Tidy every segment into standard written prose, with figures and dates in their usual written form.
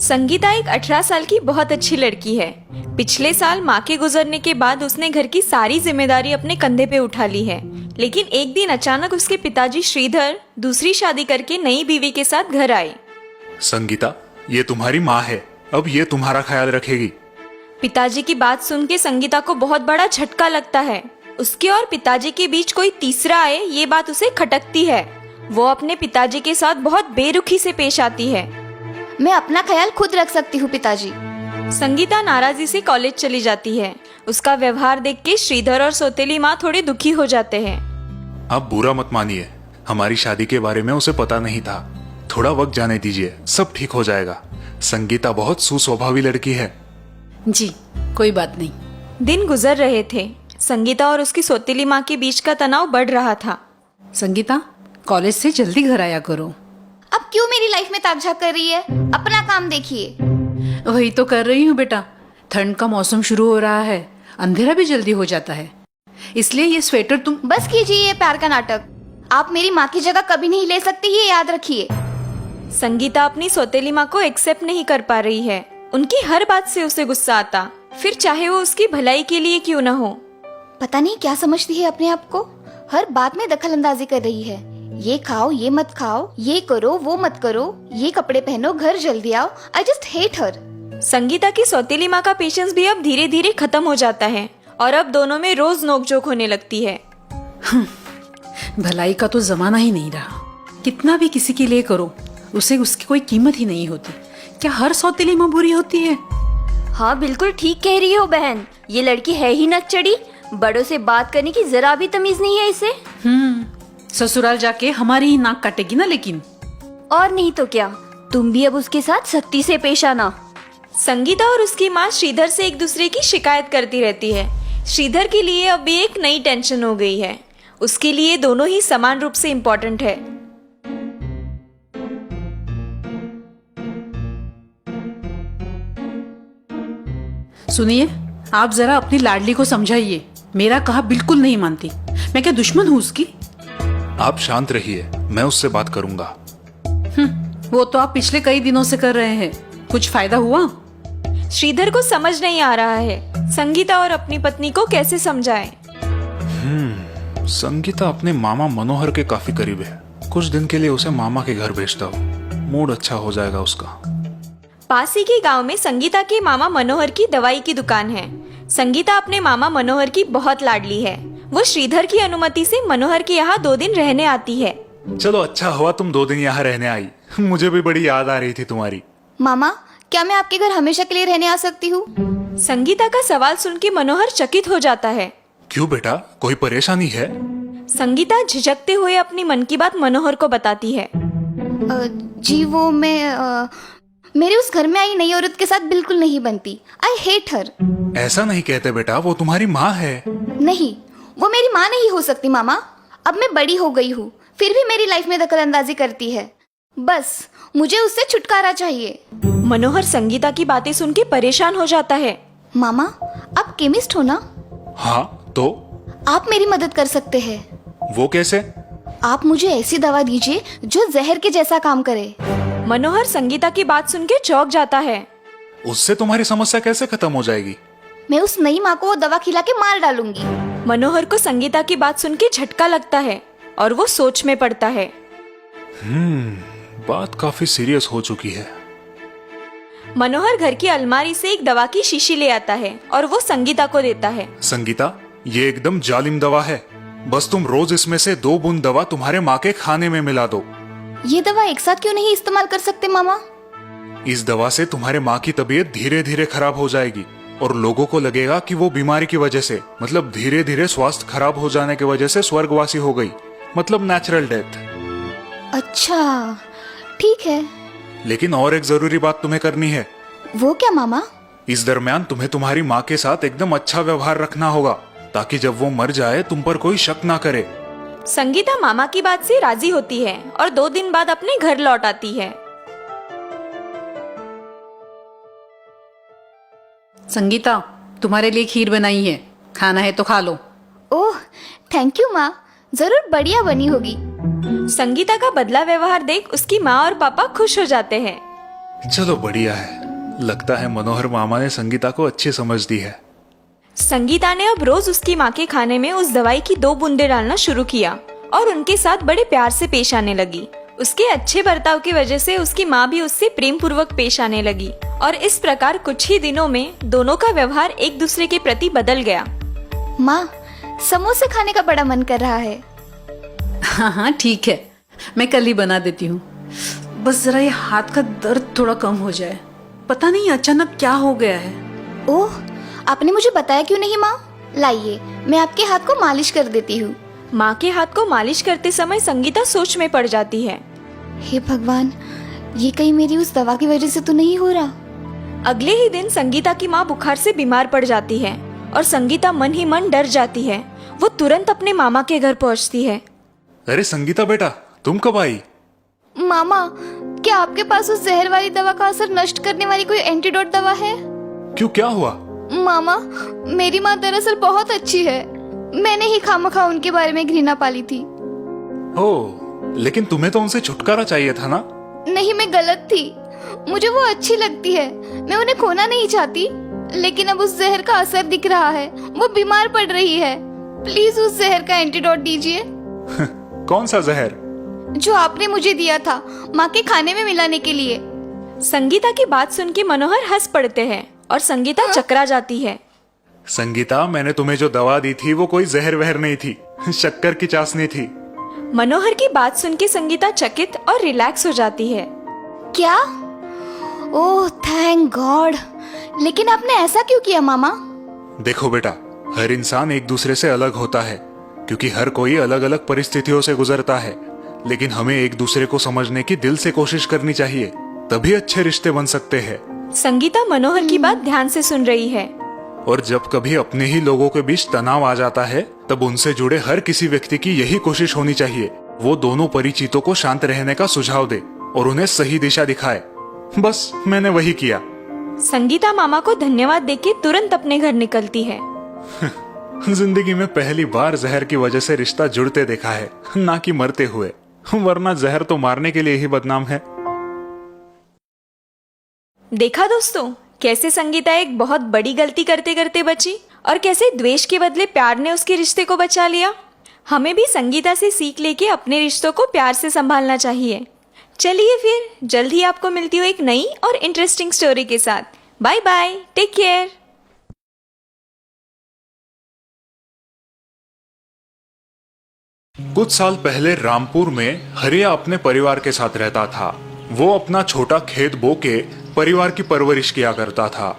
संगीता एक 18 साल की बहुत अच्छी लड़की है। पिछले साल माँ के गुजरने के बाद उसने घर की सारी जिम्मेदारी अपने कंधे पे उठा ली है। लेकिन एक दिन अचानक उसके पिताजी श्रीधर दूसरी शादी करके नई बीवी के साथ घर आए। संगीता, ये तुम्हारी माँ है, अब ये तुम्हारा ख्याल रखेगी। पिताजी की बात सुन के संगीता को बहुत बड़ा झटका लगता है। उसके और पिताजी के बीच कोई तीसरा आए, ये बात उसे खटकती है। वो अपने पिताजी के साथ बहुत बेरुखी से पेश आती है। मैं अपना ख्याल खुद रख सकती हूँ पिताजी। संगीता नाराजी से कॉलेज चली जाती है। उसका व्यवहार देख के श्रीधर और सौतेली माँ थोड़े दुखी हो जाते हैं। आप बुरा मत मानिए, हमारी शादी के बारे में उसे पता नहीं था। थोड़ा वक्त जाने दीजिए, सब ठीक हो जाएगा। संगीता बहुत सुस्वभावी लड़की है। जी, कोई बात नहीं। दिन गुजर रहे थे। संगीता और उसकी सौतेली माँ के बीच का तनाव बढ़ रहा था। संगीता, कॉलेज से जल्दी घर आया करो। अब क्यों मेरी लाइफ में ताकझाक कर रही है? अपना काम देखिए। वही तो कर रही हूँ बेटा। ठंड का मौसम शुरू हो रहा है, अंधेरा भी जल्दी हो जाता है, इसलिए ये स्वेटर तुम। बस कीजिए ये प्यार का नाटक। आप मेरी माँ की जगह कभी नहीं ले सकते, ये याद रखिए। संगीता अपनी सौतेली माँ को एक्सेप्ट नहीं कर पा रही है। उनकी हर बात से उसे गुस्सा आता, फिर चाहे वो उसकी भलाई के लिए क्यों न हो। पता नहीं क्या समझती है अपने आप को, हर बात में दखल अंदाजी कर रही है। ये खाओ, ये मत खाओ, ये करो, वो मत करो, ये कपड़े पहनो, घर जल्दी आओ। I just hate her. Sangeeta की सौतेली माँ का पेशेंस भी अब धीरे धीरे खत्म हो जाता है और अब दोनों में रोज नोकझोंक होने लगती है। भलाई का तो जमाना ही नहीं रहा। कितना भी किसी के लिए करो, उसे उसकी कोई कीमत ही नहीं होती। क्या हर सौतेली माँ बुरी होती है? हाँ, बिल्कुल ठीक कह रही हो बहन। ये लड़की है ही नकचड़ी। बड़ों से बात करने की जरा भी तमीज नहीं है इसे। ससुराल जाके हमारी ही नाक काटेगी ना। लेकिन और नहीं तो क्या, तुम भी अब उसके साथ सख्ती से पेश आना। संगीता और उसकी माँ श्रीधर से एक दूसरे की शिकायत करती रहती है। श्रीधर के लिए अब भी एक नई टेंशन हो गई है। उसके लिए दोनों ही समान रूप से इम्पोर्टेंट है। सुनिए, आप जरा अपनी लाडली को समझाइए। मेरा कहा बिल्कुल नहीं मानती। मैं क्या दुश्मन हूँ उसकी? आप शांत रहिए, मैं उससे बात करूंगा। वो तो आप पिछले कई दिनों से कर रहे हैं। कुछ फायदा हुआ? श्रीधर को समझ नहीं आ रहा है संगीता और अपनी पत्नी को कैसे समझाए। संगीता अपने मामा मनोहर के काफी करीब है। कुछ दिन के लिए उसे मामा के घर भेजता हूँ, मूड अच्छा हो जाएगा उसका। पास ही के गांव में संगीता के मामा मनोहर की दवाई की दुकान है। संगीता अपने मामा मनोहर की बहुत लाडली है। वो श्रीधर की अनुमति से मनोहर के यहाँ 2 दिन रहने आती है। चलो, अच्छा हुआ तुम 2 दिन यहाँ रहने आई। मुझे भी बड़ी याद आ रही थी तुम्हारी। मामा, क्या मैं आपके घर हमेशा के लिए रहने आ सकती हूँ? संगीता का सवाल सुन के मनोहर चकित हो जाता है। क्यों बेटा, कोई परेशानी है? संगीता झिझकते हुए अपनी मन की बात मनोहर को बताती है। जी वो मैं मेरे उस घर में आई नई औरत के साथ बिल्कुल नहीं बनती। I hate her. ऐसा नहीं कहते बेटा, वो तुम्हारी माँ है। नहीं, वो मेरी माँ नहीं हो सकती मामा। अब मैं बड़ी हो गई हूँ, फिर भी मेरी लाइफ में दखल अंदाजी करती है। बस मुझे उससे छुटकारा चाहिए। मनोहर संगीता की बातें सुन के परेशान हो जाता है। मामा, आप केमिस्ट हो ना? हाँ, तो आप मेरी मदद कर सकते हैं। वो कैसे? आप मुझे ऐसी दवा दीजिए जो जहर के जैसा काम करे। मनोहर संगीता की बात सुन के चौंक जाता है। उससे तुम्हारी समस्या कैसे खत्म हो जाएगी? मैं उस नई माँ को वो दवा खिला के मार डालूंगी। मनोहर को संगीता की बात सुन के झटका लगता है और वो सोच में पड़ता है। बात काफी सीरियस हो चुकी है। मनोहर घर की अलमारी से एक दवा की शीशी ले आता है और वो संगीता को देता है। संगीता, ये एकदम जालिम दवा है। बस तुम रोज इसमें से 2 बूंद दवा तुम्हारे माँ के खाने में मिला दो। ये दवा एक साथ क्यों नहीं इस्तेमाल कर सकते मामा? इस दवा से तुम्हारे माँ की तबीयत धीरे धीरे खराब हो जाएगी और लोगों को लगेगा कि वो बीमारी की वजह से, मतलब धीरे धीरे स्वास्थ्य खराब हो जाने की वजह से स्वर्गवासी हो गई, मतलब नेचुरल डेथ। अच्छा, ठीक है। लेकिन और एक जरूरी बात तुम्हें करनी है। वो क्या मामा? इस दरमियान तुम्हें तुम्हारी माँ के साथ एकदम अच्छा व्यवहार रखना होगा, ताकि जब वो मर जाए तुम पर कोई शक ना करे। संगीता मामा की बात से राजी होती है और 2 दिन बाद अपने घर लौट आती है। संगीता, तुम्हारे लिए खीर बनाई है, खाना है तो खा लो। ओह, थैंक यू माँ, जरूर बढ़िया बनी होगी। संगीता का बदला व्यवहार देख उसकी माँ और पापा खुश हो जाते हैं। चलो बढ़िया है, लगता है मनोहर मामा ने संगीता को अच्छी समझ दी है। संगीता ने अब रोज उसकी माँ के खाने में उस दवाई की 2 बूंदे डालना शुरू किया और उनके साथ बड़े प्यार से पेश आने लगी। उसके अच्छे बर्ताव की वजह से उसकी माँ भी उससे प्रेम पूर्वक पेश आने लगी और इस प्रकार कुछ ही दिनों में दोनों का व्यवहार एक दूसरे के प्रति बदल गया। माँ, समोसे खाने का बड़ा मन कर रहा है। हाँ हाँ ठीक है, मैं कल ही बना देती हूँ। बस जरा ये हाथ का दर्द थोड़ा कम हो जाए, पता नहीं अचानक क्या हो गया है। ओह, आपने मुझे बताया क्यों नहीं माँ? लाइए, मैं आपके हाथ को मालिश कर देती हूँ। माँ के हाथ को मालिश करते समय संगीता सोच में पड़ जाती है। हे भगवान, ये कहीं मेरी उस दवा की वजह से तो नहीं हो रहा? अगले ही दिन संगीता की माँ बुखार से बीमार पड़ जाती है और संगीता मन ही मन डर जाती है। वो तुरंत अपने मामा के घर पहुँचती है। अरे संगीता बेटा, तुम कब आई? मामा, क्या आपके पास उस जहर वाली दवा का असर नष्ट करने वाली कोई एंटीडोट दवा है? क्यों, क्या हुआ? मामा, मेरी माँ दरअसल बहुत अच्छी है। मैंने ही खामखा उनके बारे में घृणा पाली थी। ओ, लेकिन तुम्हें तो उनसे छुटकारा चाहिए था ना? नहीं, मैं गलत थी। मुझे वो अच्छी लगती है, मैं उन्हें खोना नहीं चाहती। लेकिन अब उस जहर का असर दिख रहा है, वो बीमार पड़ रही है। प्लीज उस जहर का एंटीडोट दीजिए। कौन सा जहर? जो आपने मुझे दिया था माँ के खाने में मिलाने के लिए। संगीता की बात सुन के मनोहर हंस पड़ते हैं और संगीता चकरा जाती है। संगीता, मैंने तुम्हें जो दवा दी थी वो कोई जहर वहर नहीं थी, शक्कर की चाशनी थी। मनोहर की बात सुन के संगीता चकित और रिलैक्स हो जाती है। क्या? Oh thank God. लेकिन आपने ऐसा क्यों किया मामा? देखो बेटा, हर इंसान एक दूसरे से अलग होता है, क्योंकि हर कोई अलग अलग परिस्थितियों से गुजरता है। लेकिन हमें एक दूसरे को समझने की दिल से कोशिश करनी चाहिए, तभी अच्छे रिश्ते बन सकते हैं। संगीता मनोहर की बात ध्यान से सुन रही है। और जब कभी अपने ही लोगों के बीच तनाव आ जाता है, तब उनसे जुड़े हर किसी व्यक्ति की यही कोशिश होनी चाहिए, वो दोनों परिचितों को शांत रहने का सुझाव दे और उन्हें सही दिशा दिखाए। बस मैंने वही किया। संगीता मामा को धन्यवाद देके तुरंत अपने घर निकलती है। जिंदगी में पहली बार जहर की वजह से रिश्ता जुड़ते देखा है, ना कि मरते हुए, वरना जहर तो मारने के लिए ही बदनाम है। देखा दोस्तों, कैसे संगीता एक बहुत बड़ी गलती करते करते बची और कैसे द्वेष के बदले प्यार ने उसके रिश्ते को बचा लिया। हमें भी संगीता से सीख लेके अपने रिश्तों को प्यार से संभालना चाहिए। चलिए फिर जल्द ही आपको मिलती हूँ एक नई और इंटरेस्टिंग स्टोरी के साथ। Bye bye, take care. कुछ साल पहले रामपुर में हरिया अपने परिवार के साथ रहता था। वो अपना छोटा खेत बो के परिवार की परवरिश किया करता था।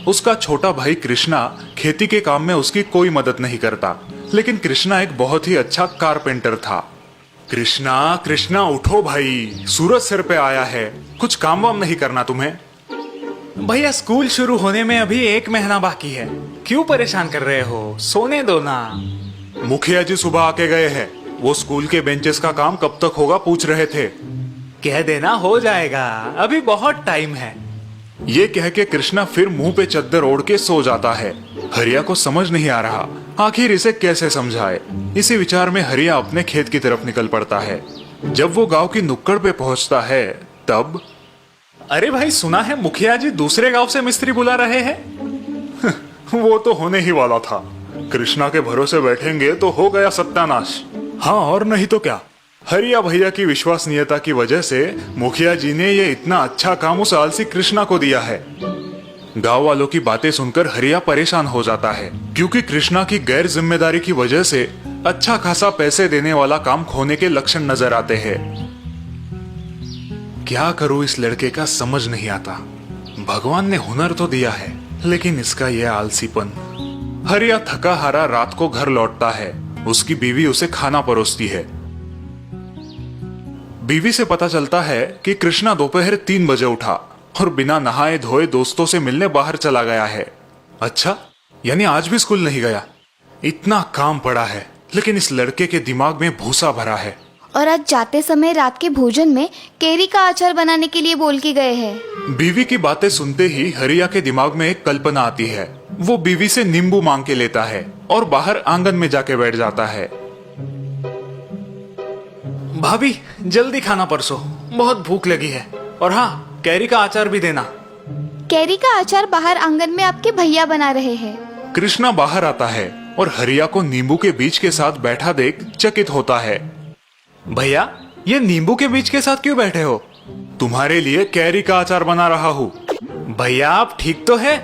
उसका छोटा भाई कृष्णा खेती के काम में उसकी कोई मदद नहीं करता, लेकिन कृष्णा एक बहुत ही अच्छा कारपेंटर था। कृष्णा, कृष्णा उठो भाई, सूरज सिर पे आया है, कुछ काम वाम नहीं करना तुम्हें? भैया स्कूल शुरू होने में अभी 1 महीना बाकी है, क्यों परेशान कर रहे हो? सोने दो ना। मुखिया जी सुबह आके गए हैं, वो स्कूल के बेंचेस का काम कब तक होगा पूछ रहे थे। कह देना हो जाएगा, अभी बहुत टाइम है। ये कह के कृष्णा फिर मुंह पे चद्दर ओढ़ के सो जाता है। हरिया को समझ नहीं आ रहा आखिर इसे कैसे समझाए। इसी विचार में हरिया अपने खेत की तरफ निकल पड़ता है। जब वो गांव की नुक्कड़ पे पहुंचता है तब, अरे भाई, सुना है मुखिया जी दूसरे गांव से मिस्त्री बुला रहे हैं? वो तो होने ही वाला था। कृष्णा के भरोसे बैठेंगे तो हो गया सत्यानाश। हाँ और नहीं तो क्या, हरिया भैया की विश्वसनीयता की वजह से मुखिया जी ने ये इतना अच्छा काम उस आलसी कृष्णा को दिया है। गांव वालों की बातें सुनकर हरिया परेशान हो जाता है, क्योंकि कृष्णा की गैर जिम्मेदारी की वजह से अच्छा खासा पैसे देने वाला काम खोने के लक्षण नजर आते हैं। क्या करूं इस लड़के का समझ नहीं आता। भगवान ने हुनर तो दिया है, लेकिन इसका यह आलसीपन। हरिया थका हारा रात को घर लौटता है। उसकी बीवी उसे खाना परोसती है। बीवी से पता चलता है कि कृष्णा दोपहर 3 बजे उठा और बिना नहाए धोए दोस्तों से मिलने बाहर चला गया है। अच्छा, यानी आज भी स्कूल नहीं गया। इतना काम पड़ा है, लेकिन इस लड़के के दिमाग में भूसा भरा है। और आज जाते समय रात के भोजन में केरी का अचार बनाने के लिए बोल के गए हैं। बीवी की बातें सुनते ही हरिया के दिमाग में एक कल्पना आती है। वो बीवी से नींबू मांग के लेता है और बाहर आंगन में जाके बैठ जाता है। भाभी जल्दी खाना परसो, बहुत भूख लगी है। और हाँ, कैरी का अचार भी देना। कैरी का अचार बाहर आंगन में आपके भैया बना रहे हैं। कृष्णा बाहर आता है और हरिया को नींबू के बीज के साथ बैठा देख चकित होता है। भैया, ये नींबू के बीज के साथ क्यों बैठे हो? तुम्हारे लिए कैरी का अचार बना रहा हूँ। भैया, आप ठीक तो है?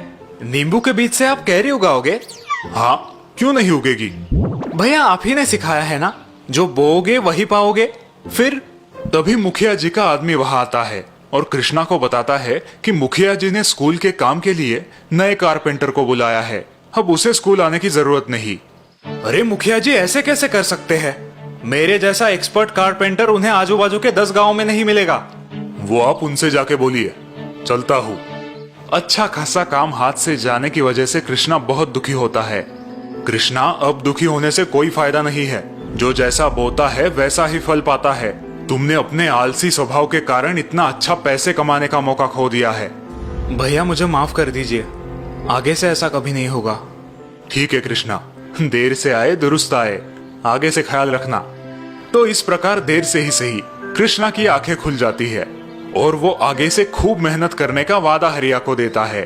नींबू के बीज से आप कैरी उगाओगे? हाँ, क्यों नहीं उगेगी? भैया, आप ही ने सिखाया है ना, जो बोओगे वही पाओगे। फिर तभी मुखिया जी का आदमी वहां आता है और कृष्णा को बताता है कि मुखिया जी ने स्कूल के काम के लिए नए कारपेंटर को बुलाया है, अब उसे स्कूल आने की जरूरत नहीं। अरे मुखिया जी, ऐसे कैसे कर सकते हैं? मेरे जैसा एक्सपर्ट कारपेंटर उन्हें आजू बाजू के 10 गांव में नहीं मिलेगा। वो आप उनसे जाके बोलिए, चलता हूँ। अच्छा खासा काम हाथ से जाने की वजह से कृष्णा बहुत दुखी होता है। कृष्णा, अब दुखी होने से कोई फायदा नहीं है, जो जैसा बोता है वैसा ही फल पाता है। तुमने अपने आलसी स्वभाव के कारण इतना अच्छा पैसे कमाने का मौका खो दिया है। भैया, मुझे माफ कर दीजिए, आगे से ऐसा कभी नहीं होगा। ठीक है कृष्णा, देर से आए दुरुस्त आए, आगे से ख्याल रखना। तो इस प्रकार देर से ही सही कृष्णा की आंखें खुल जाती है और वो आगे से खूब मेहनत करने का वादा हरिया को देता है।